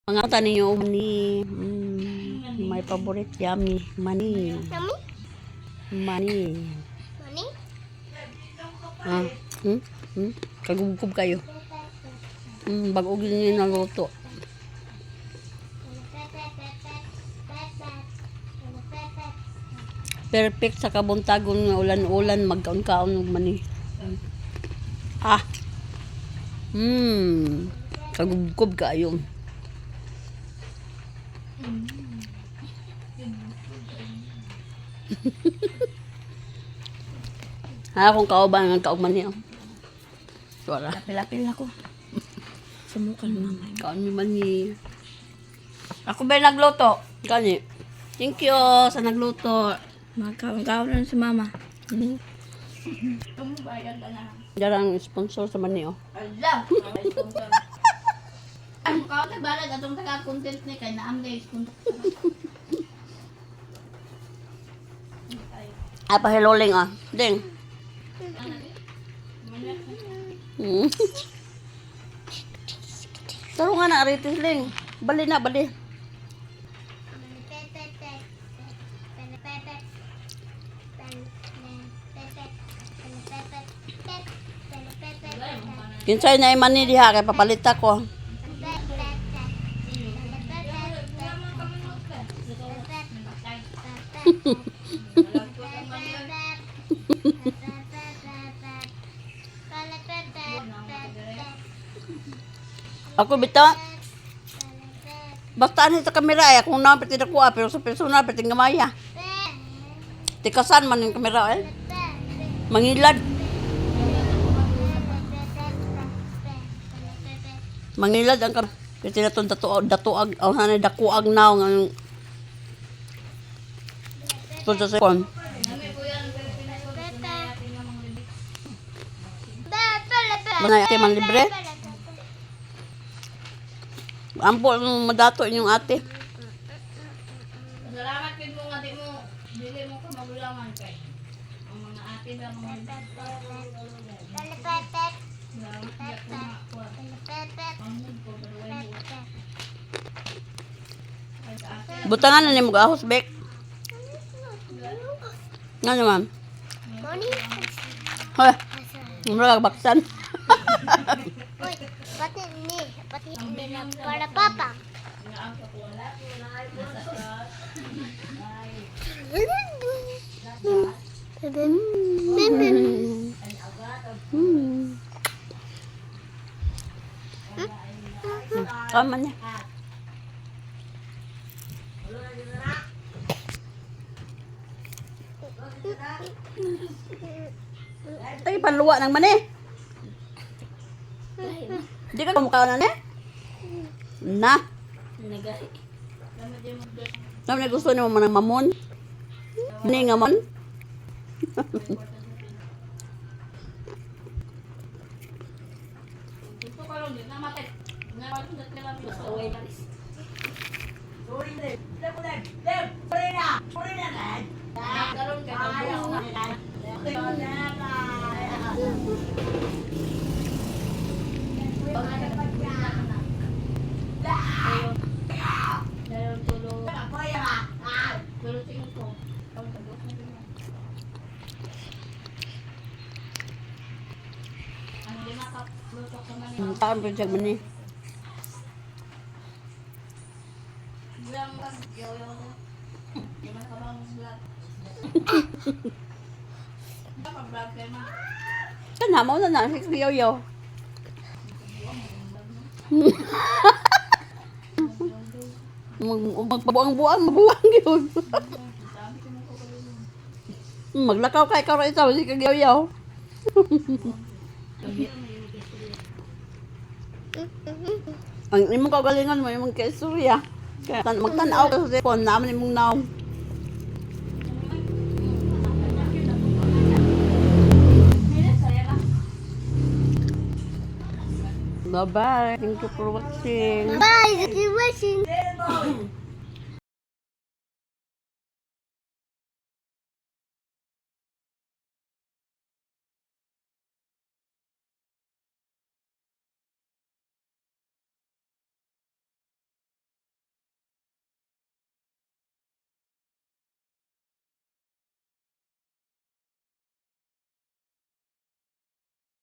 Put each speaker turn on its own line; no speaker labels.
Mga tanin ninyo, mani. My favorite, yummy. Mani.
Yummy?
Mani.
Money?
Ah, kagubkob kayo. Bago ganyan na luto. Perfect sa kabuntagon nga ulan-ulan, magkaon-kaon ng mani. Ah. Kagubkob kayo. Ha, kung kauban ng kaugman niya. Wala.
Lapil ako. Sumukan naman.
Kaon ni mani.
Ako ba nagluto?
Kani. Thank you sa nagluto.
Magkaon lang si mama.
Jarang sponsor sa mani, oh.
Ala! Ang mukha ko nagbalag atong taga-content ni kay naam guys.
Ay, pahiloling, ah. Ding. Taro nga na, aritis, Ling. Bali na, bali. Kinsay na imani diha, kay papalit ako. Ako bita. Basta ani sa kamera ay kung napit na kuha pero sa personal pati gamaya. Tikasan man yung kamera eh. Mangilad. Mangilad ang kamera. Pati na itong datuag, o hanay dakuag na ng ito sa sekon. Manay ate man libre. Ampo madato inyong ate.
Salamat kid mo nga di mo dili mo ka magulangan kay. Ang mga ate ba mga
Butangan na ni mo ahos bek. Nga naman.
Money?
Hoy. Mura baksan.
Uy, pati ni na para papa.
Tama niya. Tay panluwa ng mani. Di ka kumukha na niya? Na. Naman na gusto niyo man ng mamon? Mani nga man?
Ito ka lang din namatay. Nga wala ndat nila sa way balis. Sorry na. Karon kay dabuas na.
Taon pa siya mani. Kana mo na na si Yoyo. Magpabuang-buang, mabuang yun. Maglakaw kay karo ito, si Yoyo. Ang imong kagalingan mo, imong kaistorya. Kaya magtanaw ka sa telefon, naman imong naw. Bye-bye. Thank you for watching.
Bye, thank you for watching.